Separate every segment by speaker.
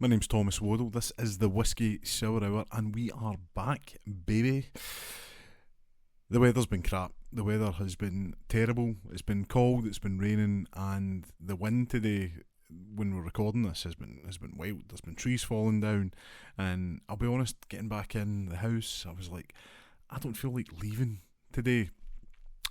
Speaker 1: My name's Thomas Waddle. This is the Whisky Sour Hour, and we are back, baby. The weather's been crap. The weather has been terrible. It's been cold. It's been raining, and the wind today, when we're recording this, has been wild. There's been trees falling down, and I'll be honest, getting back in the house, I was like, I don't feel like leaving today.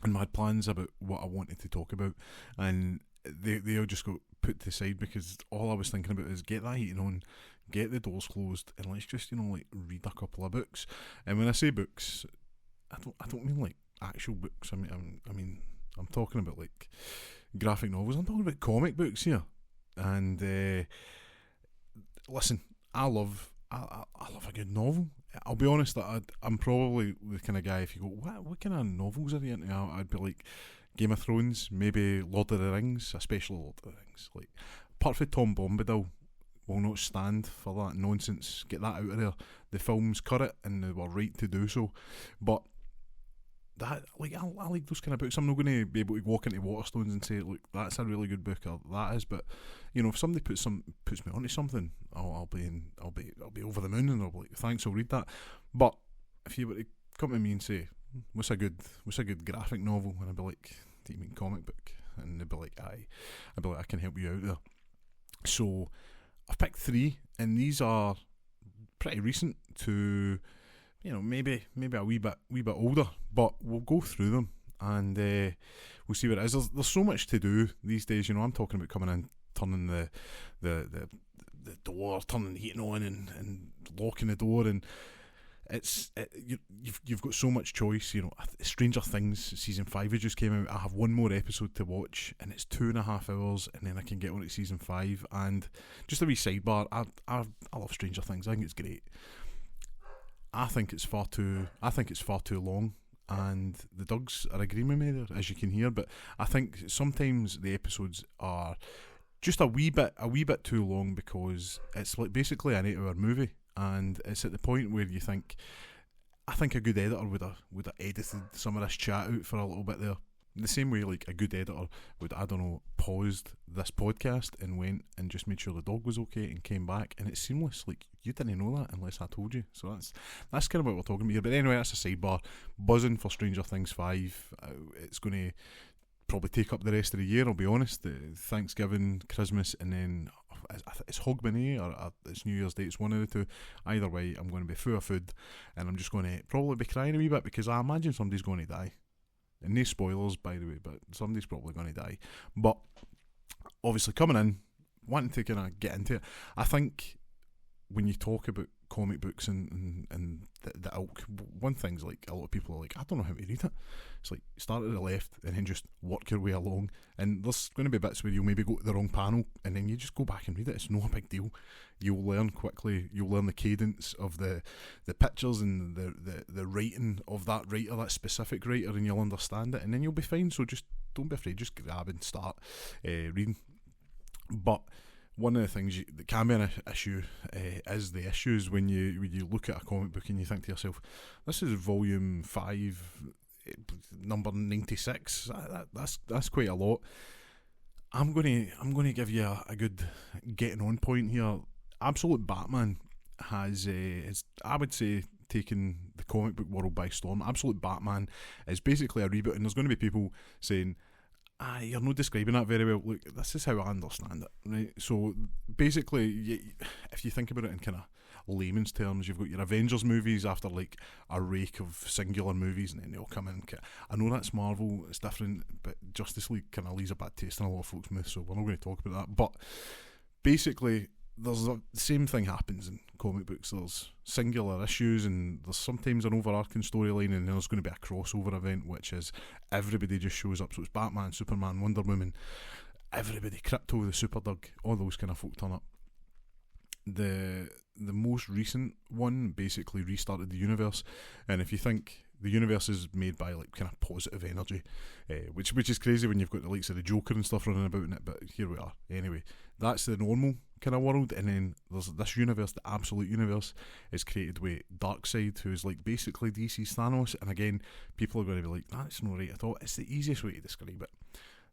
Speaker 1: And I had plans about what I wanted to talk about, and they all just got put to the side because all I was thinking about is get that heating on, get the doors closed, and let's just read a couple of books. And when I say books, I don't mean like actual books. I mean I'm talking about like graphic novels. I'm talking about comic books here. And listen, I love a good novel. I'll be honest that I'm probably the kind of guy, if you go, what kind of novels are you into? I'd be like Game of Thrones, maybe Lord of the Rings, especially Lord of the Rings. Like, apart from Tom Bombadil, will not stand for that nonsense. Get that out of there. The films cut it, and they were right to do so. But that, like, I like those kind of books. I'm not going to be able to walk into Waterstones and say, look, that's a really good book, or that is. But if somebody puts me onto something, I'll be over the moon, and I'll be like, thanks, I'll read that. But if you were to come to me and say, what's a good graphic novel, and I'd be like, do you mean comic book? And they'd be like, aye. I'd be like, I can help you out there. So I've picked 3, and these are pretty recent to, maybe a wee bit older, but we'll go through them and we'll see what it is. There's so much to do these days. I'm talking about coming in, turning the door, turning the heating on, and locking the door, and you've got so much choice. Stranger Things season 5 has just came out. I have one more episode to watch, and it's 2.5 hours, and then I can get on to season 5. And just a wee sidebar, I love Stranger Things. I think it's great. I think it's far too long, and the Dougs are agreeing with me there, as you can hear. But I think sometimes the episodes are just a wee bit too long, because it's like basically an 8-hour movie. And it's at the point where you think, I think a good editor would have edited some of this chat out for a little bit there. The same way, like, a good editor would, paused this podcast and went and just made sure the dog was okay and came back, and it's seamless. Like, you didn't know that unless I told you. So that's kind of what we're talking about here. But anyway, that's a sidebar. Buzzing for Stranger Things 5. It's going to probably take up the rest of the year, I'll be honest. Thanksgiving, Christmas, and then it's Hogmanay or it's New Year's Day. It's one of the two. Either way, I'm going to be full of food, and I'm just going to probably be crying a wee bit, because I imagine somebody's going to die. And no spoilers, by the way, but somebody's probably going to die. But obviously, coming in, wanting to kind of get into it, I think when you talk about comic books and the ilk, one thing's like, a lot of people are like, I don't know how to read it. It's like, start at the left and then just work your way along, and there's going to be bits where you'll maybe go to the wrong panel, and then you just go back and read it. It's not a big deal. You'll learn quickly. You'll learn the cadence of the pictures and the writing of that writer, that specific writer, and you'll understand it, and then you'll be fine. So just don't be afraid, just grab and start reading. But one of the things that can be an issue is the issues when you look at a comic book and you think to yourself, this is volume 5, number 96. That's quite a lot. I'm gonna give you a good getting on point here. Absolute Batman has I would say, taken the comic book world by storm. Absolute Batman is basically a reboot, and there's going to be people saying, you're not describing that very well. Look, this is how I understand it, right? So basically, if you think about it in kind of layman's terms, you've got your Avengers movies after like a rake of singular movies, and then they all come in. I know that's Marvel, it's different, but Justice League kind of leaves a bad taste in a lot of folks' mouth, so we're not going to talk about that. But basically, the same thing happens in comic books. There's singular issues, and there's sometimes an overarching storyline, and then there's going to be a crossover event, which is everybody just shows up. So it's Batman, Superman, Wonder Woman, everybody, Crypto, the Superdog, all those kind of folk turn up. The most recent one basically restarted the universe, and if you think the universe is made by like kind of positive energy, which is crazy when you've got the likes of the Joker and stuff running about in it, but here we are. Anyway, that's the normal kind of world, and then there's this universe, the absolute universe, is created with Darkseid, who's like basically DC's Thanos, and again, people are going to be like, that's not right at all. It's the easiest way to describe it.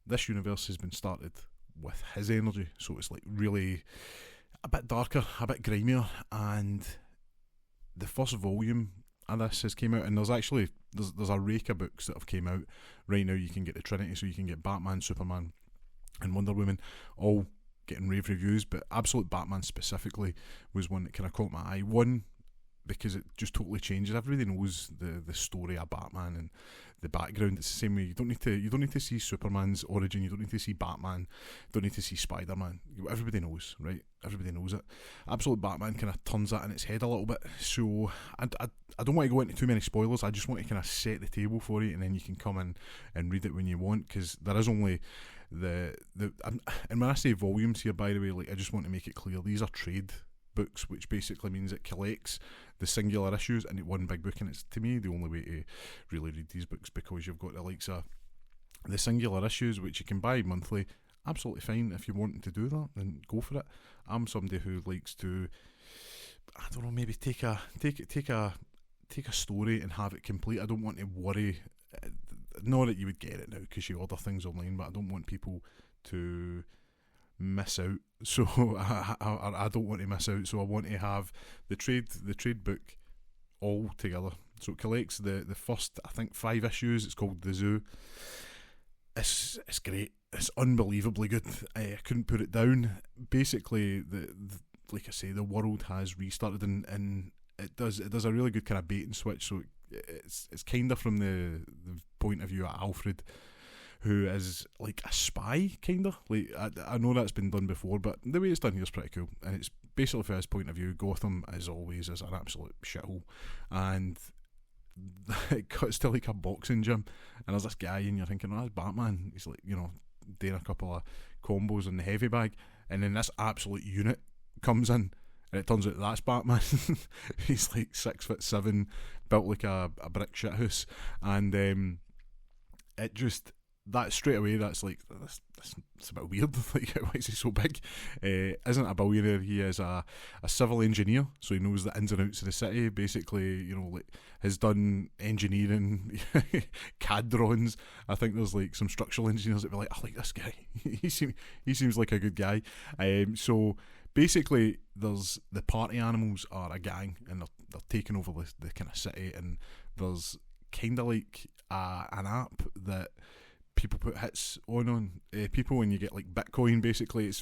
Speaker 1: This universe has been started with his energy, so it's like really, a bit darker, a bit grimier, and the first volume of this has came out, and there's a rake of books that have came out right now. You can get the Trinity, so you can get Batman, Superman, and Wonder Woman, all getting rave reviews, but Absolute Batman specifically was one that kind of caught my eye. One, because it just totally changes. Everybody knows the story of Batman and the background. It's the same way. You don't need to see Superman's origin. You don't need to see Batman. You don't need to see Spider-Man. Everybody knows, right? Everybody knows it. Absolute Batman kind of turns that in its head a little bit. So I don't want to go into too many spoilers. I just want to kind of set the table for you, and then you can come in and read it when you want, because there is only and when I say volumes here, by the way, like, I just want to make it clear, these are trade books, which basically means it collects the singular issues into one big book, and it's, to me, the only way to really read these books, because you've got the likes of the singular issues, which you can buy monthly. Absolutely fine. If you want to do that, then go for it. I'm somebody who likes to, I don't know, maybe take a story and have it complete. I don't want to worry. Not that you would get it now because you order things online, but I don't want people to miss out. So I don't want to miss out. So I want to have the trade book all together. So it collects the first, I think, 5 issues. It's called The Zoo. It's great. It's unbelievably good. I couldn't put it down. Basically, like I say, the world has restarted, and it does a really good kind of bait and switch. So it's kind of from the point of view of Alfred, who is like a spy, kind of. Like, I know that's been done before, but the way it's done here is pretty cool. And it's basically from his point of view. Gotham, as always, is an absolute shithole, and it cuts to like a boxing gym, and there's this guy, and you're thinking, oh, that's Batman. He's like, doing a couple of combos in the heavy bag, and then this absolute unit comes in, and it turns out that's Batman. He's like 6'7", built like a brick shithouse, and it just, that straight away, that's like, that's a bit weird. Like, why is he so big? Isn't a billionaire. He is a civil engineer, so he knows the ins and outs of the city. Basically, like, has done engineering, CAD drawings. I think there's like some structural engineers that be like, I like this guy. he seems like a good guy. So basically, there's the party animals are a gang, and they're taking over the kind of city, and there's kind of like an app that people put hits on people, and you get like Bitcoin. Basically, it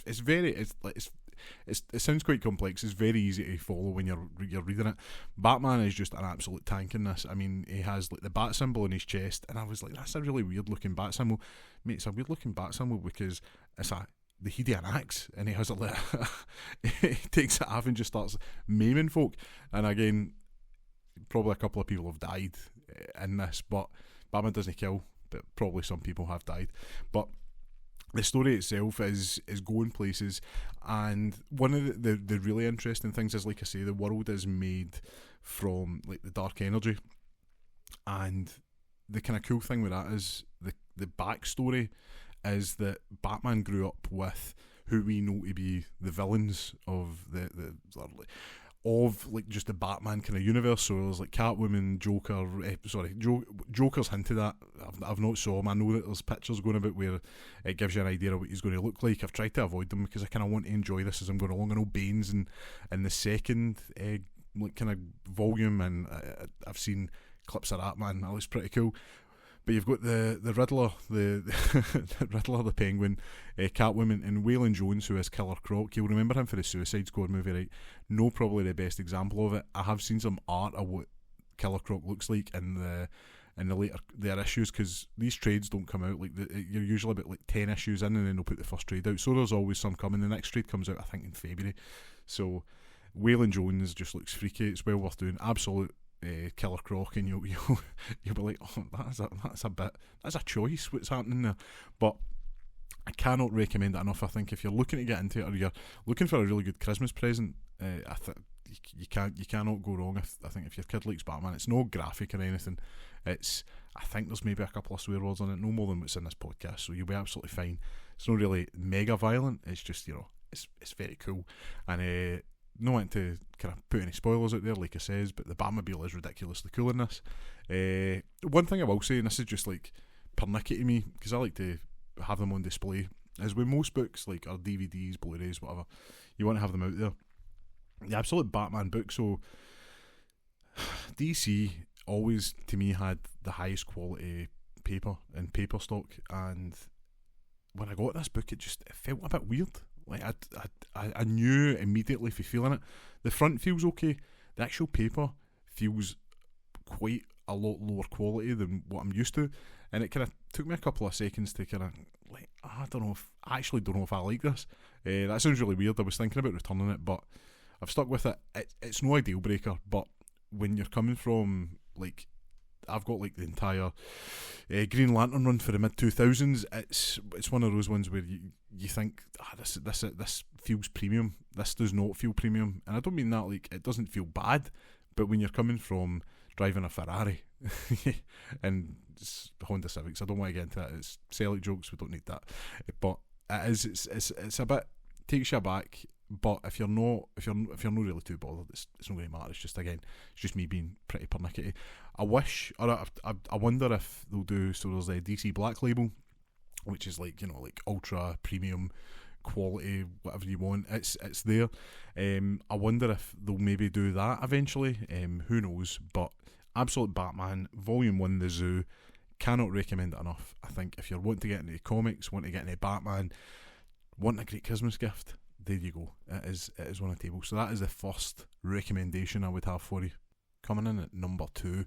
Speaker 1: sounds quite complex. It's very easy to follow when you're reading it. Batman is just an absolute tank in this. I mean, he has like the bat symbol on his chest, and I was like, that's a really weird looking bat symbol. Mate, it's a weird looking bat symbol because it's the heat of an axe, and he has it like he takes it off and just starts maiming folk. And again, probably a couple of people have died in this, but Batman doesn't kill. But probably some people have died. But the story itself is going places, and one of the really interesting things is, like I say, the world is made from like the dark energy, and the kind of cool thing with that is the backstory is that Batman grew up with who we know to be the villains of of like just the Batman kind of universe. So there's like Catwoman, Joker. Joker's hinted at. I've not saw him. I know that there's pictures going about where it gives you an idea of what he's going to look like. I've tried to avoid them because I kind of want to enjoy this as I'm going along. I know Bane's in the second like kind of volume, and I've seen clips of that. Man, that looks pretty cool. But you've got the Riddler, the Riddler, the Penguin, Catwoman, and Waylon Jones, who is Killer Croc. You'll remember him for the Suicide Squad movie, right? No, probably the best example of it. I have seen some art of what Killer Croc looks like in the later their issues, because these trades don't come out like you're usually about like 10 issues in, and then they'll put the first trade out. So there's always some coming. The next trade comes out, I think, in February. So Waylon Jones just looks freaky. It's well worth doing. Absolute. Killer Croc, and you'll be like, oh, that's a choice. What's happening there? But I cannot recommend it enough. I think if you're looking to get into it, or you're looking for a really good Christmas present, I think you cannot go wrong. I think if your kid likes Batman, it's no graphic or anything. I think there's maybe a couple of swear words on it, no more than what's in this podcast, so you'll be absolutely fine. It's not really mega violent. It's just, it's very cool. And not want to kind of put any spoilers out there, like I says, but the Batmobile is ridiculously cool in this. One thing I will say, and this is just like pernickety to me, because I like to have them on display, as with most books, like or DVDs, Blu-rays, whatever, you want to have them out there. The absolute Batman book. So DC always, to me, had the highest quality paper and paper stock, and when I got this book, it felt a bit weird. Like I knew immediately for feeling it. The front feels okay. The actual paper feels quite a lot lower quality than what I'm used to, and it kind of took me a couple of seconds to kind of like, I don't know if I like this. That sounds really weird. I was thinking about returning it, but I've stuck with it. It's no a deal breaker, but when you're coming from, like, I've got like the entire Green Lantern run for the mid 2000s. It's one of those ones where you think, this feels premium. This does not feel premium, and I don't mean that like it doesn't feel bad, but when you're coming from driving a Ferrari and Honda Civics, I don't want to get into that. It's selling jokes. We don't need that, but it's a bit takes you aback. But if you're not really too bothered, it's not going to matter. It's just me being pretty pernickety. I wish, or I wonder if they'll do, so there's a DC Black Label, which is like, like ultra premium quality, whatever you want. It's there. I wonder if they'll maybe do that eventually. Who knows? But Absolute Batman Volume 1, The Zoo, cannot recommend it enough. I think if you're wanting to get into comics, want to get into Batman, want a great Christmas gift, there you go. It is on the table. So that is the first recommendation I would have for you. Coming in at number 2,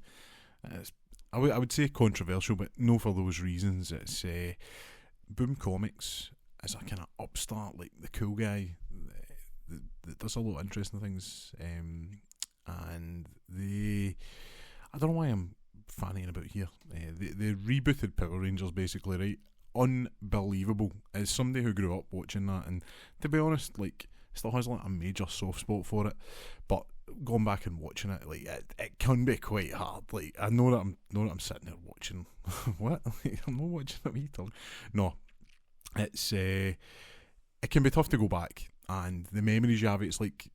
Speaker 1: I would say controversial, but no for those reasons. It's Boom Comics is a kind of upstart, like the cool guy that does a lot of interesting things, and I don't know why I'm fanning about here. They rebooted Power Rangers, basically, right? Unbelievable. As somebody who grew up watching that, and to be honest, like, still has like a major soft spot for it, but going back and watching it, like, it can be quite hard. Like, I know that I'm sitting there watching what? I'm not watching it either. No, it's it can be tough to go back, and the memories you have, it's like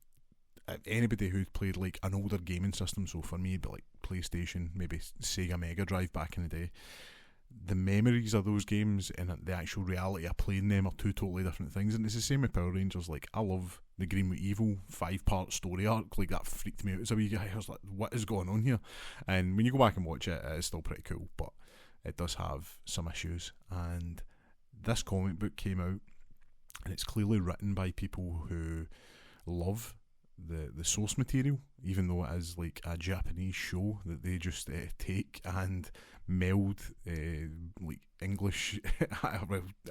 Speaker 1: anybody who's played like an older gaming system. So for me, it'd be like PlayStation, maybe Sega Mega Drive back in the day. The memories of those games and the actual reality of playing them are two totally different things, and it's the same with Power Rangers. Like, I love the Green with Evil 5-part story arc. Like, that freaked me out as a wee guy. I was like, what is going on here? And when you go back and watch it, it's still pretty cool, but it does have some issues. And this comic book came out, and it's clearly written by people who love the source material, even though it is like a Japanese show that they just take and meld like English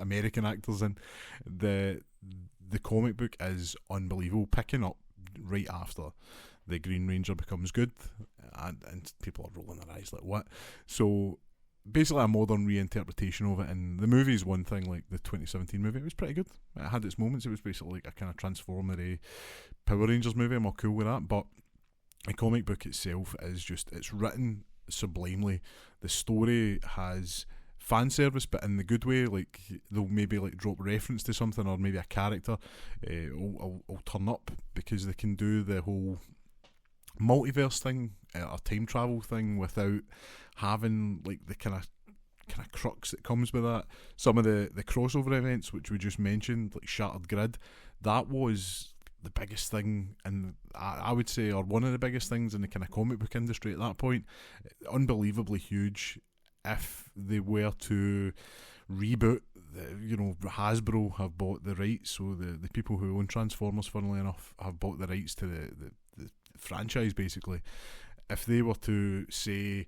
Speaker 1: American actors in. The comic book is unbelievable, picking up right after the Green Ranger becomes good, and people are rolling their eyes like, what? So basically a modern reinterpretation of it, and the movie is one thing. Like the 2017 movie, it was pretty good. It had its moments. It was basically like a kind of Transformer Power Rangers movie. I'm all cool with that, but the comic book itself is just, it's written sublimely. The story has fan service, but in the good way. Like, they'll maybe like drop reference to something, or maybe a character will turn up, because they can do the whole multiverse thing, or time travel thing, without having like the kind of crux that comes with that. Some of the crossover events which we just mentioned, like Shattered Grid, that was the biggest thing, and I would say, or one of the biggest things in the kind of comic book industry at that point. Unbelievably huge. If they were to reboot, Hasbro have bought the rights, so the people who own Transformers, funnily enough, have bought the rights to the franchise, basically. If they were to say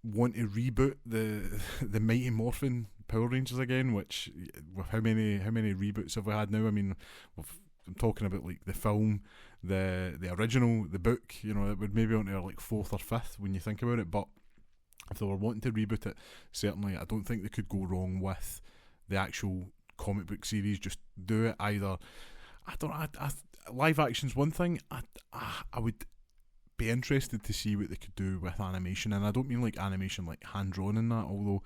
Speaker 1: want to reboot the Mighty Morphin Power Rangers again, which, with how many reboots have we had now? I mean, I'm talking about like the film, the original, the book. It would maybe on to like 4th or 5th when you think about it. But if they were wanting to reboot it, certainly I don't think they could go wrong with the actual comic book series. Just do it either. Live action's one thing. I would be interested to see what they could do with animation, and I don't mean like animation like hand drawn in that, although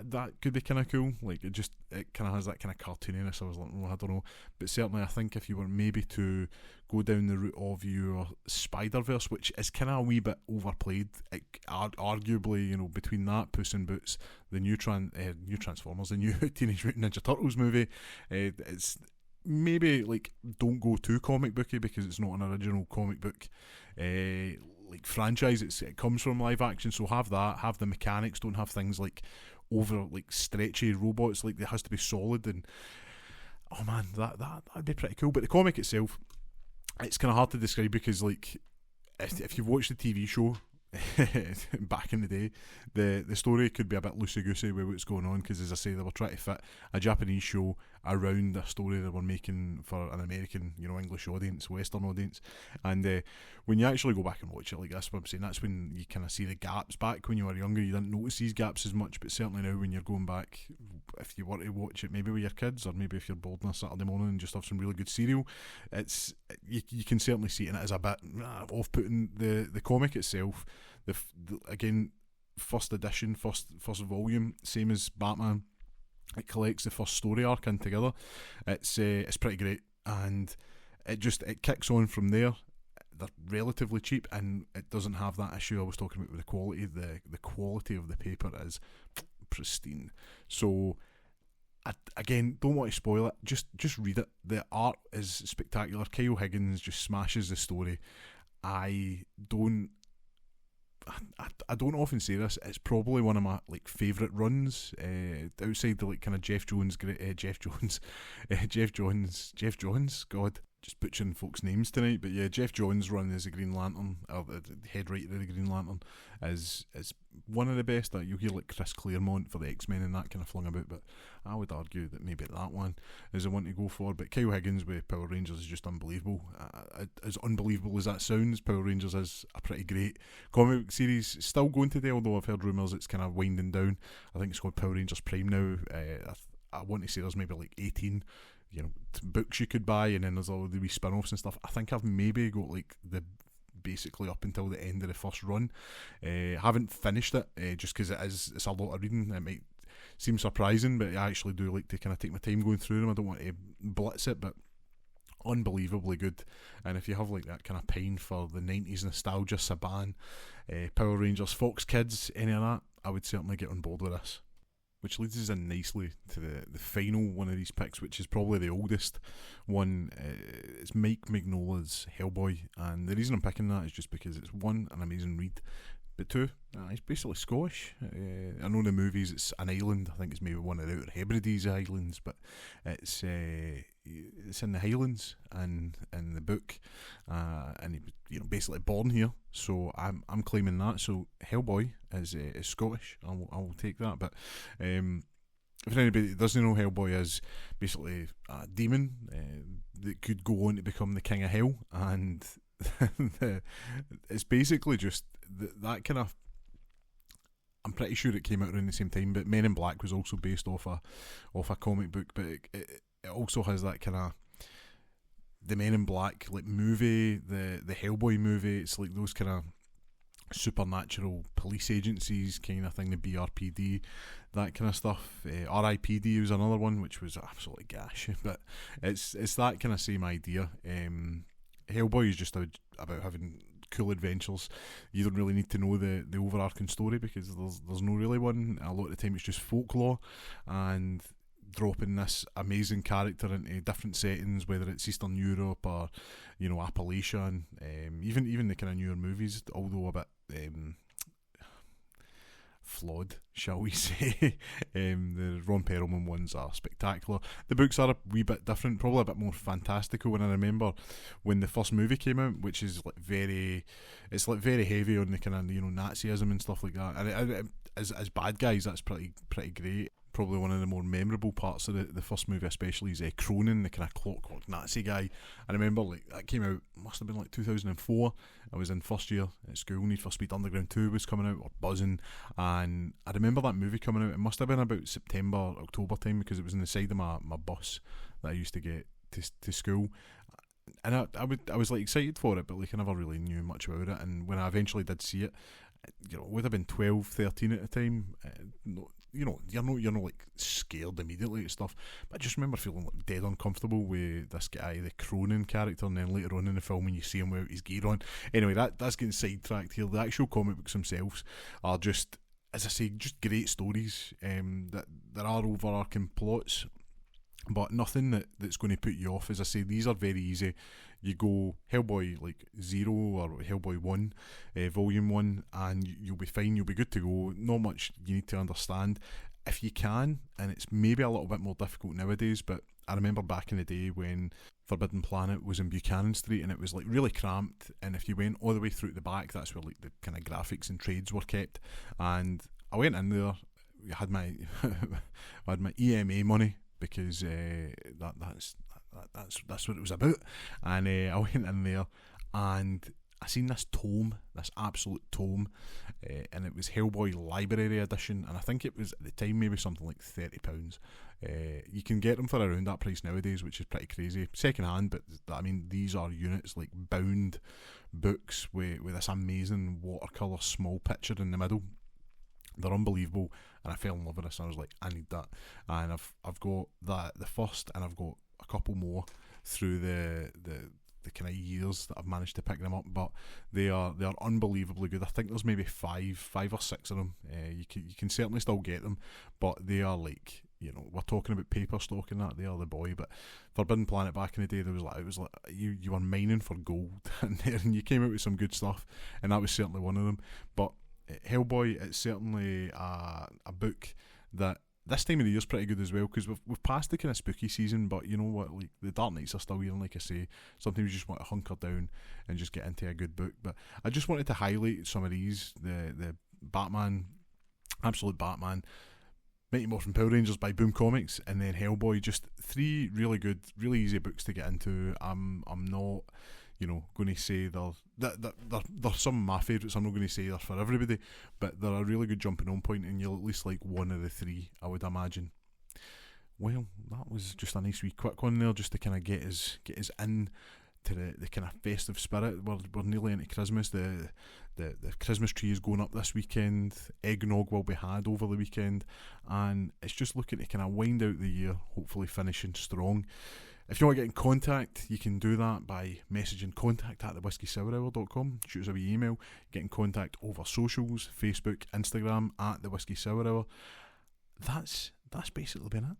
Speaker 1: that could be kind of cool. Like it kind of has that kind of cartooniness. I was like, I don't know, but certainly I think if you were maybe to go down the route of your Spider-Verse, which is kind of a wee bit overplayed, arguably, between that, Puss in Boots, the new Transformers, the new Teenage Mutant Ninja Turtles movie, it's maybe like don't go too comic booky because it's not an original comic book like franchise. It comes from live action, so have the mechanics. Don't have things like over like stretchy robots. Like, it has to be solid, and oh man, that'd be pretty cool. But the comic itself, it's kind of hard to describe because, like, if you've watched the TV show back in the day, the story could be a bit loosey goosey with what's going on, because, as I say, they were trying to fit a Japanese show around a story they were making for an American, English audience, Western audience. And when you actually go back and watch it, like, that's what I'm saying, that's when you kind of see the gaps. Back when you were younger, you didn't notice these gaps as much, but certainly now when you're going back, if you were to watch it maybe with your kids, or maybe if you're bored on a Saturday morning and just have some really good cereal, it's you can certainly see it, and it is a bit off-putting. The comic itself, again, first edition, first volume, same as Batman, it collects the first story arc in together. It's pretty great, and it kicks on from there. They're relatively cheap, and it doesn't have that issue I was talking about with the quality. The quality of the paper is pristine. So again, don't want to spoil it. Just read it. The art is spectacular. Kyle Higgins just smashes the story. I don't often say this. It's probably one of my favourite runs outside the kind of Jeff Jones. God, just butchering folks' names tonight. But yeah, Jeff Jones' run as the Green Lantern, or the head writer of the Green Lantern, is one of the best. You'll hear like Chris Claremont for the X-Men and that kind of flung about, but I would argue that maybe that one is the one to go for. But Kyle Higgins with Power Rangers is just unbelievable. As unbelievable as that sounds, Power Rangers is a pretty great comic book series. Still going today, although I've heard rumours it's kind of winding down. I think it's called Power Rangers Prime now. I want to say there's maybe like 18 books you could buy, and then there's all the wee spin-offs and stuff. I think I've maybe got basically up until the end of the first run. Haven't finished it just because it's a lot of reading. It might seem surprising, but I actually do like to kind of take my time going through them. I don't want to blitz it, but unbelievably good. And if you have like that kind of pine for the 90s nostalgia, Saban, Power Rangers, Fox Kids, any of that, I would certainly get on board with this. Which leads us in nicely to the final one of these picks, which is probably the oldest one. It's Mike Mignola's Hellboy, and the reason I'm picking that is just because it's, one, an amazing read, but two, he's basically Scottish. I know in the movies it's an island. I think it's maybe one of the Outer Hebrides Islands, but it's in the Highlands and in the book, and he basically born here. So I'm claiming that. So Hellboy is Scottish. I'll take that. But if anybody doesn't know, Hellboy is basically a demon that could go on to become the king of hell, and it's basically just that kind of. I'm pretty sure it came out around the same time, but Men in Black was also based off a comic book, but it also has that kind of the Men in Black movie, the Hellboy movie. It's like those kind of supernatural police agencies kind of thing, the BRPD, that kind of stuff. RIPD was another one, which was absolutely gash, but it's that kind of same idea. Hellboy is just about having cool adventures. You don't really need to know the overarching story because there's no really one. A lot of the time it's just folklore, and dropping this amazing character into different settings, whether it's Eastern Europe or Appalachia, and even the kind of newer movies, although a bit flawed, shall we say. The Ron Perlman ones are spectacular. The books are a wee bit different, probably a bit more fantastical. When I remember when the first movie came out, which is very heavy on the kind of Nazism and stuff like that. And as bad guys, that's pretty great. Probably one of the more memorable parts of the first movie, especially, is Cronin, the kind of clockwork Nazi guy. I remember that came out, must have been 2004. I was in first year at school. Need for Speed Underground 2 was coming out, or buzzing, and I remember that movie coming out. It must have been about September, October time, because it was in the side of my bus that I used to get to school. And I was excited for it, but I never really knew much about it. And when I eventually did see it, would have been 12, 13 at the time. You're not like scared immediately at stuff, but I just remember feeling like dead uncomfortable with this guy, the Cronin character, and then later on in the film when you see him without his gear on. Anyway, that's getting sidetracked here. The actual comic books themselves are just, as I say, just great stories. That there are overarching plots, but nothing that's going to put you off. As I say, these are very easy. You go Hellboy like 0 or Hellboy 1, Volume 1, and you'll be fine, you'll be good to go. Not much you need to understand. If you can, and it's maybe a little bit more difficult nowadays, but I remember back in the day when Forbidden Planet was in Buchanan Street and it was like really cramped, and if you went all the way through the back, that's where like the kind of graphics and trades were kept. And I went in there, I had my I had my EMA money, because that's what it was about. And I went in there and I seen this tome, this absolute tome, and it was Hellboy Library Edition, and I think it was at the time maybe something like £30. You can get them for around that price nowadays, which is pretty crazy, second hand. But I mean, these are units, like bound books with this amazing watercolour small picture in the middle. They're unbelievable, and I fell in love with this, and I was like, I need that. And I've got that, the first, and I've got a couple more through the kind of years that I've managed to pick them up, but they are unbelievably good. I think there's maybe five or six of them. You can certainly still get them, but they are like, we're talking about paper stock and that, they are the boy. But Forbidden Planet back in the day, it was like you were mining for gold in there, and you came out with some good stuff, and that was certainly one of them. But Hellboy, it's certainly a book that this time of the year is pretty good as well, because we've passed the kind of spooky season, but you know what, like the dark nights are still here, and like I say, sometimes you just want to hunker down and just get into a good book. But I just wanted to highlight some of these, the Batman, Absolute Batman, Mighty Morphin Power Rangers by Boom Comics, and then Hellboy. Just 3 really good, really easy books to get into. I'm not going to say they're some of my favourites. I'm not going to say they're for everybody, but they're a really good jumping on point, and you'll at least like one of the 3, I would imagine. Well, that was just a nice wee quick one there, just to kind of get us in to the kind of festive spirit. We're nearly into Christmas. The Christmas tree is going up this weekend. Eggnog will be had over the weekend, and it's just looking to kind of wind out the year, hopefully finishing strong. If you want to get in contact, you can do that by messaging contact@thewhiskeysourhour.com. Shoot us a wee email. Get in contact over socials, Facebook, Instagram, @thewhiskeysourhour. That's basically been it.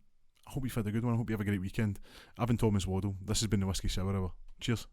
Speaker 1: I hope you've had a good one. I hope you have a great weekend. I've been Thomas Waddle. This has been the Whisky Sour Hour. Cheers.